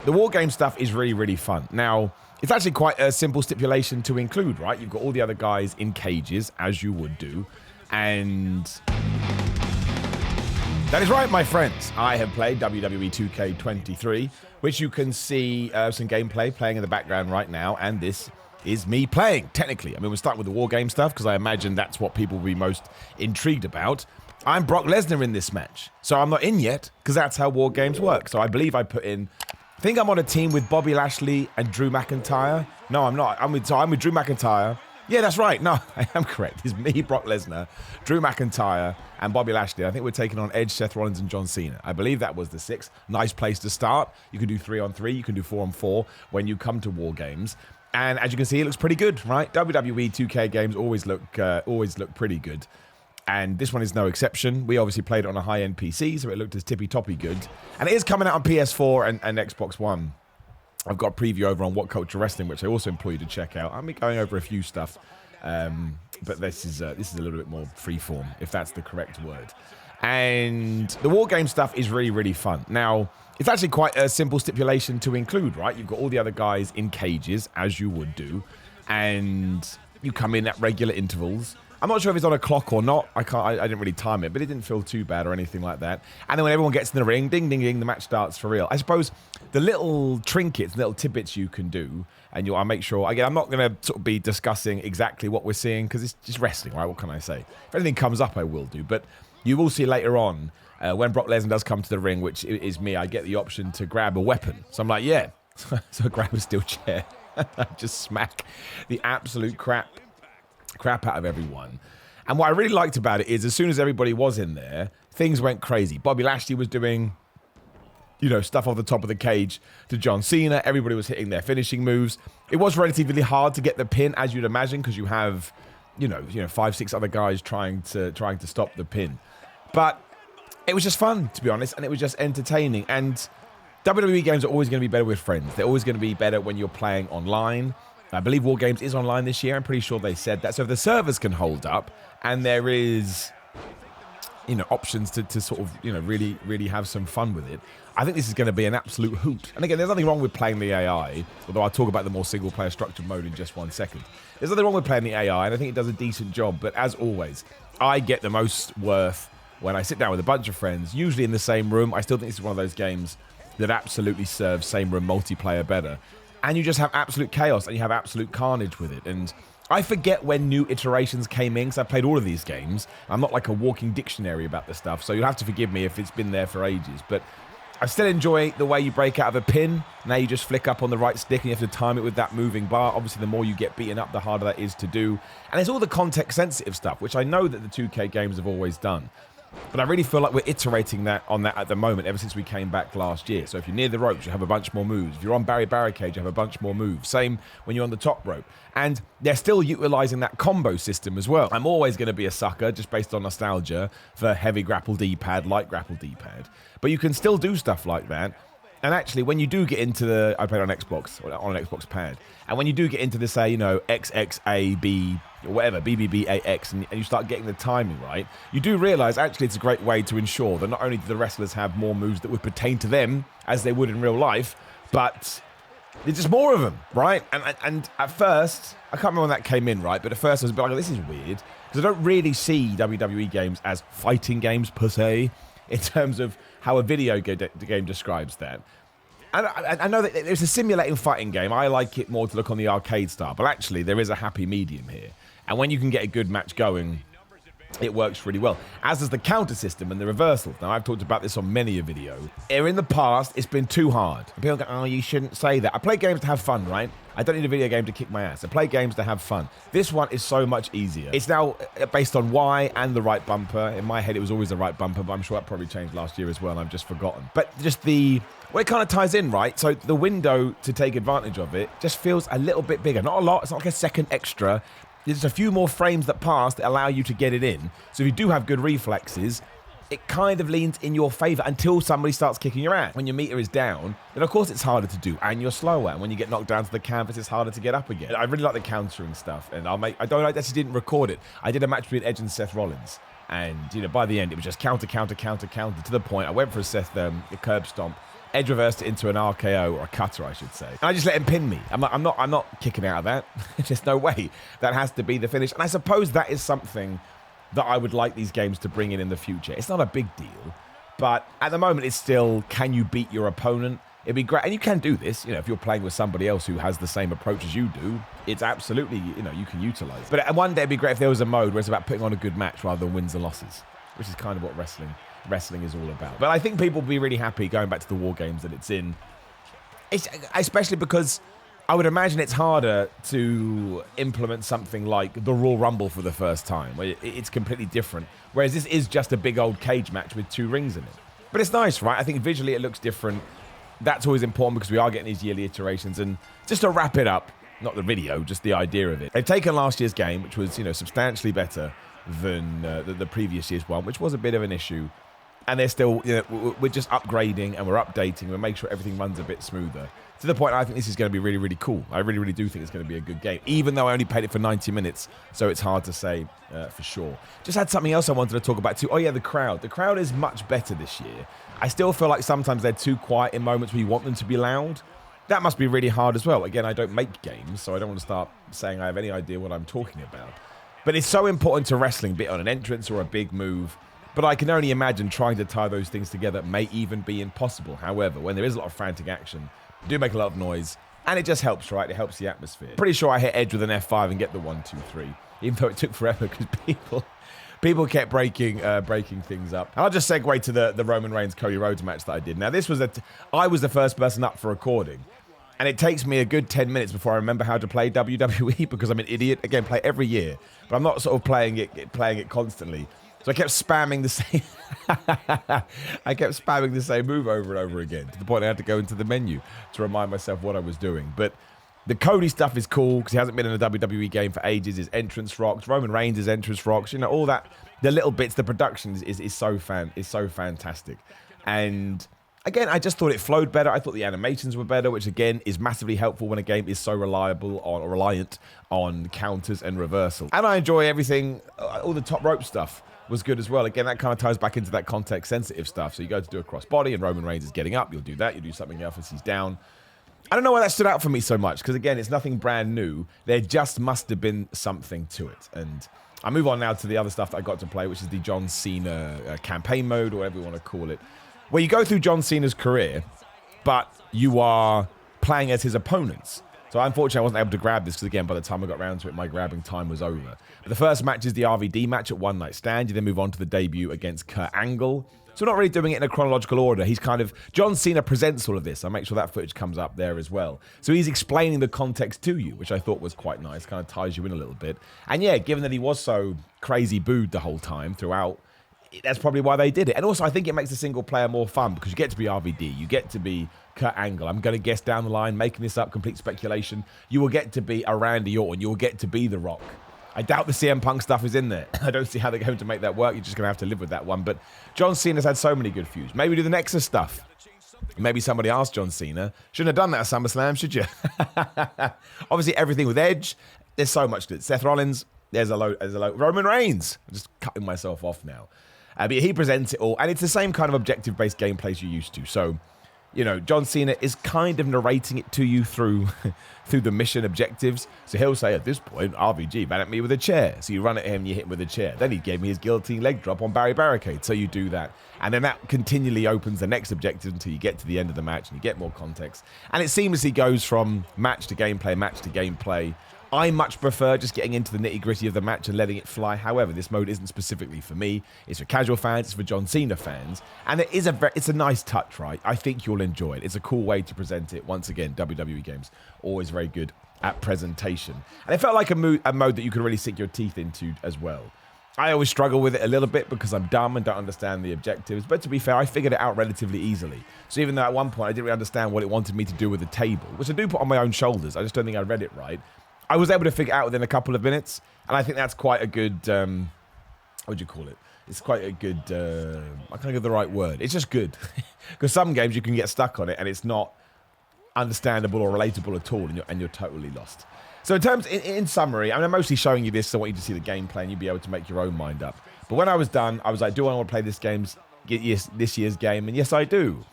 the war game stuff is really, really fun. Now, it's actually quite a simple stipulation to include, right? You've got all the other guys in cages, as you would do, and that is right, my friends. I have played WWE 2K23, which you can see some gameplay playing in the background right now, and this is me playing, technically. I mean, we'll start with the war game stuff, because I imagine that's what people will be most intrigued about. I'm Brock Lesnar in this match, so I'm not in yet, because that's how war games work. So I believe I put in, I think I'm on a team with Bobby Lashley and Drew McIntyre. No, I'm not. I'm with Drew McIntyre. Yeah, that's right. No, I am correct. It's me, Brock Lesnar, Drew McIntyre, and Bobby Lashley. I think we're taking on Edge, Seth Rollins, and John Cena. I believe that was the 6. Nice place to start. You can do 3-on-3. You can do 4-on-4 when you come to war games. And as you can see, it looks pretty good, right? WWE 2K games always look pretty good. And this one is no exception. We obviously played it on a high-end PC, so it looked as tippy-toppy good. And it is coming out on PS4 and Xbox One. I've got a preview over on What Culture Wrestling, which I also implore you to check out. I'll be going over a few stuff, but this is a little bit more freeform, if that's the correct word. And the war game stuff is really, really fun. Now, it's actually quite a simple stipulation to include, right? You've got all the other guys in cages, as you would do, and you come in at regular intervals. I'm not sure if it's on a clock or not. I didn't really time it, but it didn't feel too bad or anything like that. And then when everyone gets in the ring, ding, ding, ding, the match starts for real. I suppose the little trinkets, little tidbits you can do, and I'll make sure, again, I'm not going to sort of be discussing exactly what we're seeing, because it's just wrestling, right? What can I say? If anything comes up, I will do. But you will see later on, when Brock Lesnar does come to the ring, which is me, I get the option to grab a weapon. So I'm like, yeah. So I grab a steel chair. I just smack the absolute crap out of everyone. And what I really liked about it is, as soon as everybody was in there, things went crazy. Bobby Lashley was doing, stuff off the top of the cage to John Cena. Everybody was hitting their finishing moves. It was relatively hard to get the pin, as you'd imagine, because you have, 5, 6 other guys trying to stop the pin. But it was just fun, to be honest, and it was just entertaining. And WWE games are always going to be better with friends. They're always going to be better when you're playing online. I believe War Games is online this year. I'm pretty sure they said that. So if the servers can hold up and there is, options to sort of, really, really have some fun with it, I think this is going to be an absolute hoot. And again, there's nothing wrong with playing the AI, although I'll talk about the more single-player structured mode in just one second. There's nothing wrong with playing the AI, and I think it does a decent job. But as always, I get the most worth when I sit down with a bunch of friends, usually in the same room. I still think this is one of those games that absolutely serves same room multiplayer better. And you just have absolute chaos and you have absolute carnage with it. And I forget when new iterations came in, because I played all of these games. I'm not like a walking dictionary about this stuff, so you'll have to forgive me if it's been there for ages. But I still enjoy the way you break out of a pin. Now you just flick up on the right stick and you have to time it with that moving bar. Obviously, the more you get beaten up, the harder that is to do. And it's all the context-sensitive stuff, which I know that the 2K games have always done. But I really feel like we're iterating on that at the moment, ever since we came back last year. So if you're near the ropes, you have a bunch more moves. If you're on barricade, you have a bunch more moves. Same when you're on the top rope. And they're still utilizing that combo system as well. I'm always going to be a sucker, just based on nostalgia, for heavy grapple D-pad, light grapple D-pad. But you can still do stuff like that. And actually, when you do get into I played on Xbox, on an Xbox pad. And when you do get into the, say, XXAB, or whatever, BBBAX, and you start getting the timing right, you do realize, actually, it's a great way to ensure that not only do the wrestlers have more moves that would pertain to them, as they would in real life, but there's just more of them, right? And at first, I can't remember when that came in, right? But at first, I was a bit like, this is weird, because I don't really see WWE games as fighting games, per se, in terms of how a video game describes that. And I know that it's a simulating fighting game. I like it more to look on the arcade style, but actually there is a happy medium here. And when you can get a good match going, it works really well. As does the counter system and the reversals. Now, I've talked about this on many a video. In the past, it's been too hard. People go, oh, you shouldn't say that. I play games to have fun, right? I don't need a video game to kick my ass. I play games to have fun. This one is so much easier. It's now based on Y and the right bumper. In my head, it was always the right bumper, but I'm sure that probably changed last year as well, and I've just forgotten. But just well, it kind of ties in, right? So the window to take advantage of it just feels a little bit bigger. Not a lot. It's not like a second extra. There's a few more frames that pass that allow you to get it in. So if you do have good reflexes, it kind of leans in your favor until somebody starts kicking your ass. When your meter is down, then of course it's harder to do, and you're slower. And when you get knocked down to the canvas, it's harder to get up again. I really like the countering stuff, and I actually didn't record it. I did a match between Edge and Seth Rollins, and by the end it was just counter to the point. I went for a curb stomp, Edge reversed it into an RKO, or a cutter, I should say. And I just let him pin me. I'm not kicking out of that. There's no way. That has to be the finish. And I suppose that is something that I would like these games to bring in the future. It's not a big deal, but at the moment it's still, can you beat your opponent? It'd be great. And you can do this, if you're playing with somebody else who has the same approach as you do, it's absolutely, you can utilize it. But one day it'd be great if there was a mode where it's about putting on a good match rather than wins and losses, which is kind of what wrestling is all about. But I think people will be really happy going back to the war games that it's in. Especially because I would imagine it's harder to implement something like the Royal Rumble for the first time, where it's completely different. Whereas this is just a big old cage match with 2 rings in it. But it's nice, right? I think visually it looks different. That's always important because we are getting these yearly iterations. And just to wrap it up, not the video, just the idea of it. They've taken last year's game, which was, substantially better than the previous year's one, which was a bit of an issue. And they're still, we're just upgrading and we're updating. We're making sure everything runs a bit smoother. To the point I think this is going to be really, really cool. I really, really do think it's going to be a good game, even though I only played it for 90 minutes. So it's hard to say for sure. Just had something else I wanted to talk about too. Oh yeah, the crowd. The crowd is much better this year. I still feel like sometimes they're too quiet in moments where you want them to be loud. That must be really hard as well. Again, I don't make games, so I don't want to start saying I have any idea what I'm talking about. But it's so important to wrestling, be it on an entrance or a big move. But I can only imagine trying to tie those things together may even be impossible. However, when there is a lot of frantic action, do make a lot of noise, and it just helps, right? It helps the atmosphere. Pretty sure I hit Edge with an F5 and get the 1, 2, 3, even though it took forever because people kept breaking things up. And I'll just segue to the Roman Reigns Cody Rhodes match that I did. Now, this was I was the first person up for recording, and it takes me a good 10 minutes before I remember how to play WWE because I'm an idiot. Again, play every year, but I'm not sort of playing it constantly. So I kept spamming the same. I kept spamming the same move over and over again to the point I had to go into the menu to remind myself what I was doing. But the Cody stuff is cool because he hasn't been in a WWE game for ages. His entrance rocks. Roman Reigns' entrance rocks. All that. The little bits. The production is so fantastic. And again, I just thought it flowed better. I thought the animations were better, which again is massively helpful when a game is so reliant on counters and reversal. And I enjoy everything. All the top rope stuff was good as well. Again, that kind of ties back into that context-sensitive stuff. So you go to do a crossbody, and Roman Reigns is getting up. You'll do that. You do something else as he's down. I don't know why that stood out for me so much, because again, it's nothing brand new. There just must have been something to it. And I move on now to the other stuff that I got to play, which is the John Cena campaign mode, or whatever you want to call it, where you go through John Cena's career, but you are playing as his opponents. So unfortunately, I wasn't able to grab this because, again, by the time I got around to it, my grabbing time was over. But the first match is the RVD match at One Night Stand. You then move on to the debut against Kurt Angle. So we're not really doing it in a chronological order. John Cena presents all of this. I make sure that footage comes up there as well. So he's explaining the context to you, which I thought was quite nice. Kind of ties you in a little bit. And yeah, given that he was so crazy booed the whole time throughout, that's probably why they did it. And also, I think it makes the single player more fun because you get to be RVD, you get to be Kurt Angle. I'm going to guess down the line, making this up, complete speculation. You will get to be a Randy Orton. You will get to be The Rock. I doubt the CM Punk stuff is in there. I don't see how they're going to make that work. You're just going to have to live with that one. But John Cena's had so many good feuds. Maybe do the Nexus stuff. Maybe somebody asked John Cena. Shouldn't have done that at SummerSlam, should you? Obviously, everything with Edge. There's so much good. Seth Rollins. There's a load. Roman Reigns. I'm just cutting myself off now. But he presents it all. And it's the same kind of objective-based gameplay as you're used to. So, John Cena is kind of narrating it to you through the mission objectives. So he'll say, at this point, RVG ran at me with a chair. So you run at him, you hit him with a chair. Then he gave me his guillotine leg drop on Barry Barricade. So you do that. And then that continually opens the next objective until you get to the end of the match and you get more context. And it seamlessly goes from match to gameplay. I much prefer just getting into the nitty-gritty of the match and letting it fly. However, this mode isn't specifically for me. It's for casual fans. It's for John Cena fans. And it's a nice touch, right? I think you'll enjoy it. It's a cool way to present it. Once again, WWE games, always very good at presentation. And it felt like a mode that you could really sink your teeth into as well. I always struggle with it a little bit because I'm dumb and don't understand the objectives. But to be fair, I figured it out relatively easily. So even though at one point I didn't really understand what it wanted me to do with the table, which I do put on my own shoulders, I just don't think I read it right. I was able to figure it out within a couple of minutes, and I think that's quite a good, what would you call it? It's quite a good, I can't give the right word. It's just good. Because some games you can get stuck on it, and it's not understandable or relatable at all, and you're totally lost. So in summary, I'm mostly showing you this, so I want you to see the gameplay, and you'll be able to make your own mind up. But when I was done, I was like, do I want to play this year's game? And yes, I do.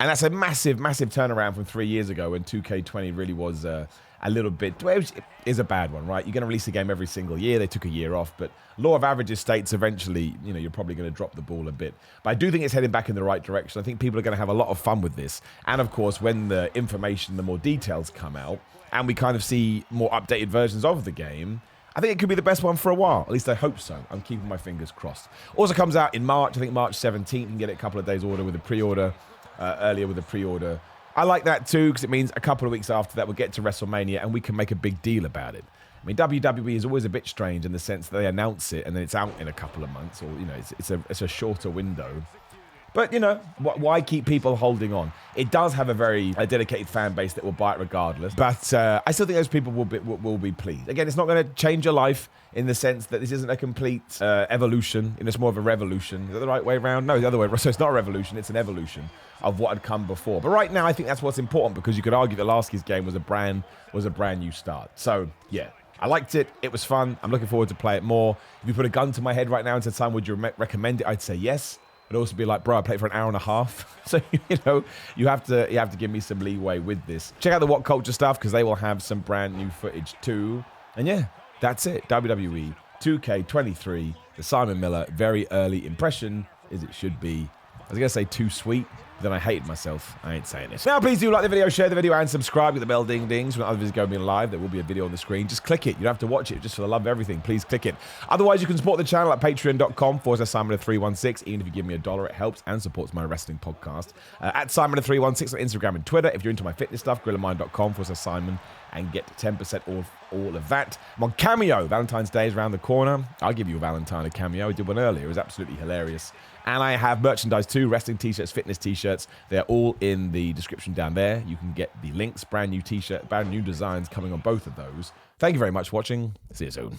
And that's a massive, massive turnaround from 3 years ago when 2K20 really was a little bit, well, it is a bad one, right? You're going to release a game every single year. They took a year off, but law of averages states eventually, you're probably going to drop the ball a bit. But I do think it's heading back in the right direction. I think people are going to have a lot of fun with this. And of course, when the information, the more details come out, and we kind of see more updated versions of the game, I think it could be the best one for a while. At least I hope so. I'm keeping my fingers crossed. Also comes out in March, I think March 17th. You can get it a couple of days order with a pre-order, earlier with a pre-order. I like that too, because it means a couple of weeks after that we'll get to WrestleMania and we can make a big deal about it. I mean, WWE is always a bit strange in the sense that they announce it and then it's out in a couple of months, or it's a shorter window. But why keep people holding on? It does have a very dedicated fan base that will buy it regardless. But I still think those people will be pleased. Again, it's not going to change your life in the sense that this isn't a complete evolution. It's more of a revolution. Is that the right way around? No, the other way. So it's not a revolution. It's an evolution of what had come before. But right now, I think that's what's important, because you could argue that last year's game was a brand new start. So yeah. I liked it. It was fun. I'm looking forward to play it more. If you put a gun to my head right now and said, "Simon, would you recommend it?" I'd say yes. I'd also be like, bro, I played for an hour and a half. So, you have to give me some leeway with this. Check out the What Culture stuff, because they will have some brand new footage too. And yeah, that's it. WWE 2K23, the Simon Miller very early impression, as it should be. I was going to say too sweet, but then I hated myself. I ain't saying this. Now, please do like the video, share the video, and subscribe. Get the bell ding dings when other videos go being live. There will be a video on the screen. Just click it. You don't have to watch it just for the love of everything. Please click it. Otherwise, you can support the channel at patreon.com/Simon316. Even if you give me $1, it helps and supports my wrestling podcast. At Simon316 on Instagram and Twitter. If you're into my fitness stuff, grillermind.com/Simon and get 10% off all of that. I'm on Cameo. Valentine's Day is around the corner. I'll give you a Valentine at Cameo. I did one earlier. It was absolutely hilarious. And I have merchandise too, wrestling t-shirts, fitness t-shirts. They're all in the description down there. You can get the links, brand new t-shirt, brand new designs coming on both of those. Thank you very much for watching. See you soon.